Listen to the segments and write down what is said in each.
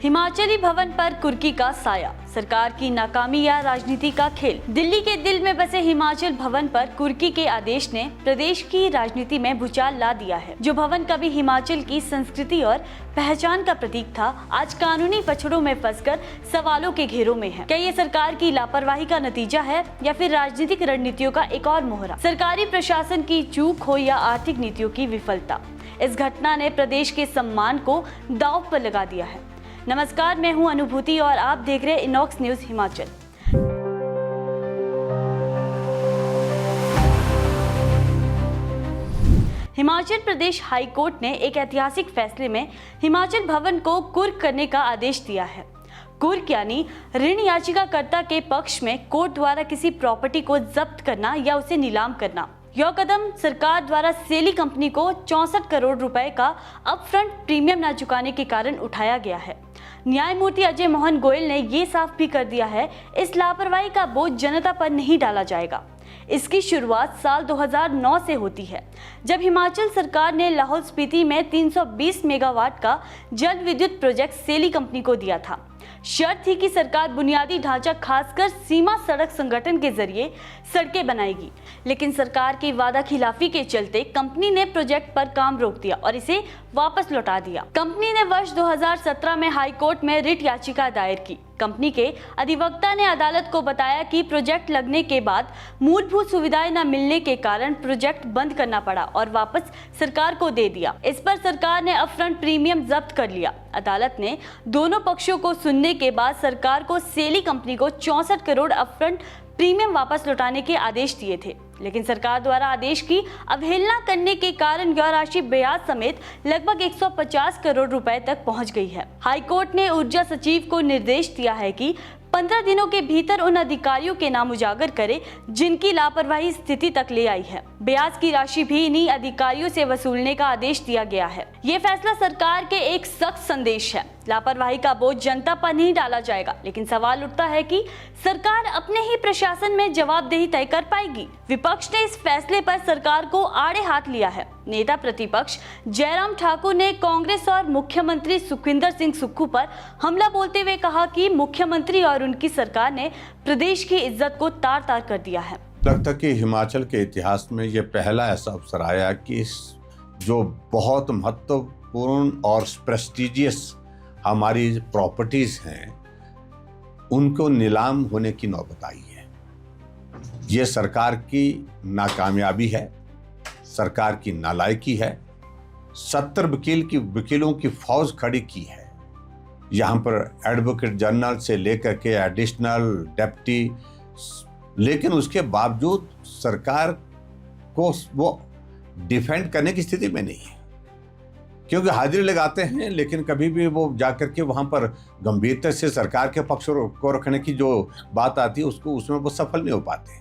हिमाचली भवन पर कुर्की का साया, सरकार की नाकामी या राजनीति का खेल। दिल्ली के दिल में बसे हिमाचल भवन पर कुर्की के आदेश ने प्रदेश की राजनीति में भूचाल ला दिया है। जो भवन कभी हिमाचल की संस्कृति और पहचान का प्रतीक था, आज कानूनी पछड़ों में फंसकर सवालों के घेरों में है। क्या ये सरकार की लापरवाही का नतीजा है या फिर राजनीतिक रणनीतियों का एक और मोहरा? सरकारी प्रशासन की चूक हो या आर्थिक नीतियों की विफलता, इस घटना ने प्रदेश के सम्मान को दांव पर लगा दिया है। नमस्कार, मैं हूं अनुभूति और आप देख रहे हैं Inox news Himachal. Himachal Pradesh high court ने एक ऐतिहासिक फैसले में हिमाचल भवन को कुर्क करने का आदेश दिया है। कुर्क यानी ऋण याचिकाकर्ता के पक्ष में कोर्ट द्वारा किसी प्रॉपर्टी को जब्त करना या उसे नीलाम करना। यह कदम सरकार द्वारा सेली कंपनी को 64 करोड़ रुपए का अपफ्रंट प्रीमियम न चुकाने के कारण उठाया गया है। न्यायमूर्ति अजय मोहन गोयल ने ये साफ भी कर दिया है, इस लापरवाही का बोझ जनता पर नहीं डाला जाएगा। इसकी शुरुआत साल 2009 से होती है, जब हिमाचल सरकार ने लाहौल स्पीति में 320 मेगावाट का जल विद्युत प्रोजेक्ट सेली कंपनी को दिया था। शर्त थी कि सरकार बुनियादी ढांचा खासकर सीमा सड़क संगठन के जरिए सड़कें बनाएगी, लेकिन सरकार की वादा खिलाफी के चलते कंपनी ने प्रोजेक्ट पर काम रोक दिया और इसे वापस लौटा दिया। कंपनी ने वर्ष 2017 में हाई कोर्ट में रिट याचिका दायर की। कंपनी के अधिवक्ता ने अदालत को बताया कि प्रोजेक्ट लगने के बाद मूलभूत सुविधाएं न मिलने के कारण प्रोजेक्ट बंद करना पड़ा और वापस सरकार को दे दिया। इस पर सरकार ने अपफ्रंट प्रीमियम जब्त कर लिया। अदालत ने दोनों पक्षों को सुनने के बाद सरकार को सेली कंपनी को 64 करोड़ अपफ्रंट प्रीमियम वापस लौटाने के आदेश दिए थे, लेकिन सरकार द्वारा आदेश की अवहेलना करने के कारण यह राशि ब्याज समेत लगभग 150 करोड़ रुपए तक पहुंच गई है। हाई कोर्ट ने ऊर्जा सचिव को निर्देश दिया है कि 15 दिनों के भीतर उन अधिकारियों के नाम उजागर करे जिनकी लापरवाही स्थिति तक ले आई है। ब्याज की राशि भी इन्हीं अधिकारियों से वसूलने का आदेश दिया गया है। ये फैसला सरकार के एक सख्त संदेश है। लापरवाही का बोझ जनता पर नहीं डाला जाएगा, लेकिन सवाल उठता है कि सरकार अपने ही प्रशासन में जवाबदेही तय कर पाएगी। विपक्ष ने इस फैसले पर सरकार को आड़े हाथ लिया है। नेता प्रतिपक्ष जयराम ठाकुर ने कांग्रेस और मुख्यमंत्री सुखविंदर सिंह सुक्खू पर हमला बोलते हुए कहा कि मुख्यमंत्री और उनकी सरकार ने प्रदेश की इज्जत को तार तार कर दिया है। लगता कि हिमाचल के इतिहास में ये पहला ऐसा अवसर आया कि जो बहुत महत्वपूर्ण और प्रेस्टिजियस हमारी प्रॉपर्टीज हैं, उनको नीलाम होने की नौबत आई है। ये सरकार की नाकामयाबी है, सरकार की नालायकी है। 70 वकीलों की फौज खड़ी की है। यहाँ पर एडवोकेट जनरल से लेकर के एडिशनल डेप्टी, लेकिन उसके बावजूद सरकार को वो डिफेंड करने की स्थिति में नहीं है, क्योंकि हाजिरी लगाते हैं लेकिन कभी भी वो जाकर के वहाँ पर गंभीरता से सरकार के पक्ष को रखने की जो बात आती है उसमें वो सफल नहीं हो पाते।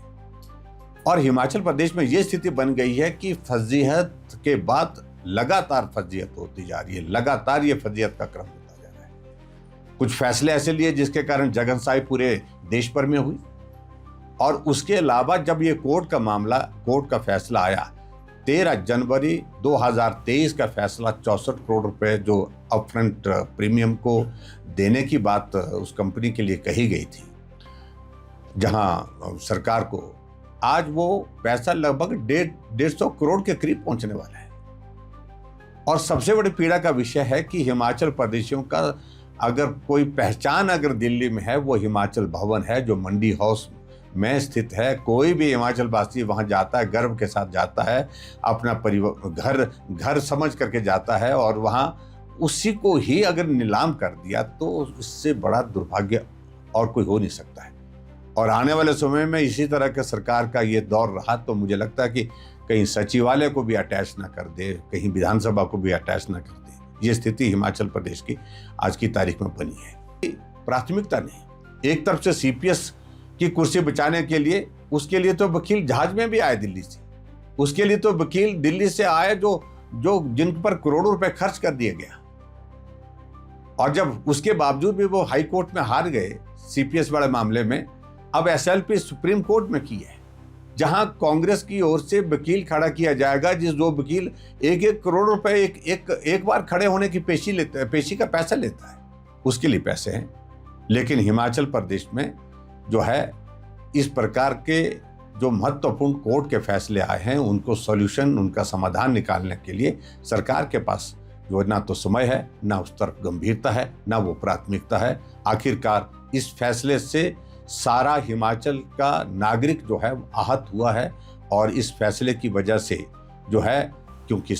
और हिमाचल प्रदेश में ये स्थिति बन गई है कि फजीहत के बाद लगातार फजीहत होती जा रही है, लगातार ये फजीहत का क्रम होता जा रहा है। कुछ फैसले ऐसे लिए जिसके कारण जगनसाई पूरे देश भर में हुई, और उसके अलावा जब ये कोर्ट का फैसला आया 13 जनवरी 2023 का फैसला 64 करोड़ रुपए जो अपफ्रंट प्रीमियम को देने की बात उस कंपनी के लिए कही गई थी, जहां सरकार को आज वो पैसा लगभग 150 करोड़ के करीब पहुंचने वाला है। और सबसे बड़ी पीड़ा का विषय है कि हिमाचल प्रदेशियों का अगर कोई पहचान अगर दिल्ली में है, वो हिमाचल भवन है, जो मंडी हाउस में स्थित है। कोई भी हिमाचल वासी वहां जाता है, गर्व के साथ जाता है, अपना परिवार घर समझ करके जाता है, और वहां उसी को ही अगर नीलाम कर दिया तो इससे बड़ा दुर्भाग्य और कोई हो नहीं सकता है। और आने वाले समय में इसी तरह के सरकार का ये दौर रहा तो मुझे लगता है कि कहीं सचिवालय को भी अटैच ना कर दे, कहीं विधानसभा को भी अटैच ना कर दे। ये स्थिति हिमाचल प्रदेश की आज की तारीख में बनी है। प्राथमिकता नहीं, एक तरफ से सीपीएस की कुर्सी बचाने के लिए, उसके लिए तो वकील जहाज में भी आए दिल्ली से, उसके लिए तो वकील दिल्ली से आए जो जिन पर करोड़ों रुपए खर्च कर दिया गया। और जब उसके बावजूद भी वो हाई कोर्ट में हार गए सीपीएस वाले मामले में, अब एसएलपी सुप्रीम कोर्ट में की है, जहां कांग्रेस की ओर से वकील खड़ा किया जाएगा, जिस दो वकील 1-1 करोड़ रुपए एक बार खड़े होने की पेशी का पैसा लेता है। उसके लिए पैसे हैं। लेकिन हिमाचल प्रदेश में जो है इस प्रकार के जो महत्वपूर्ण कोर्ट के फैसले आए हैं उनको सॉल्यूशन, उनका समाधान निकालने के लिए सरकार के पास जो ना तो समय है, ना उस तरफ गंभीरता है, ना वो प्राथमिकता है। आखिरकार इस फैसले से सारा हिमाचल का नागरिक जो है आहत हुआ है और इस फैसले की वजह से जो है, क्योंकि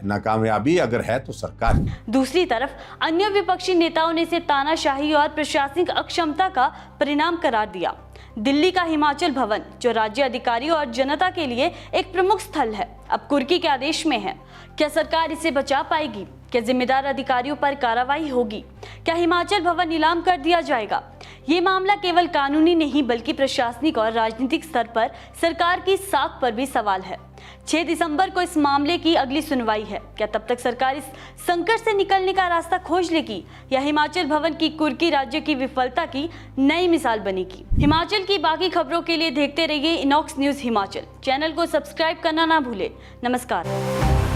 नाकामयाबी अगर है तो सरकार। दूसरी तरफ अन्य विपक्षी नेताओं ने इसे तानाशाही और प्रशासनिक अक्षमता का परिणाम करार दिया। दिल्ली का हिमाचल भवन, जो राज्य अधिकारियों और जनता के लिए एक प्रमुख स्थल है, अब कुर्की के आदेश में है। क्या सरकार इसे बचा पाएगी? क्या जिम्मेदार अधिकारियों पर कार्रवाई होगी? क्या हिमाचल भवन नीलाम कर दिया जाएगा? ये मामला केवल कानूनी नहीं बल्कि प्रशासनिक और राजनीतिक स्तर पर सरकार की साख पर भी सवाल है। 6 दिसंबर को इस मामले की अगली सुनवाई है। क्या तब तक सरकार इस संकट से निकलने का रास्ता खोज लेगी या हिमाचल भवन की कुर्की राज्य की विफलता की नई मिसाल बनेगी? हिमाचल की बाकी खबरों के लिए देखते रहिए इनॉक्स न्यूज हिमाचल। चैनल को सब्सक्राइब करना ना भूले। नमस्कार।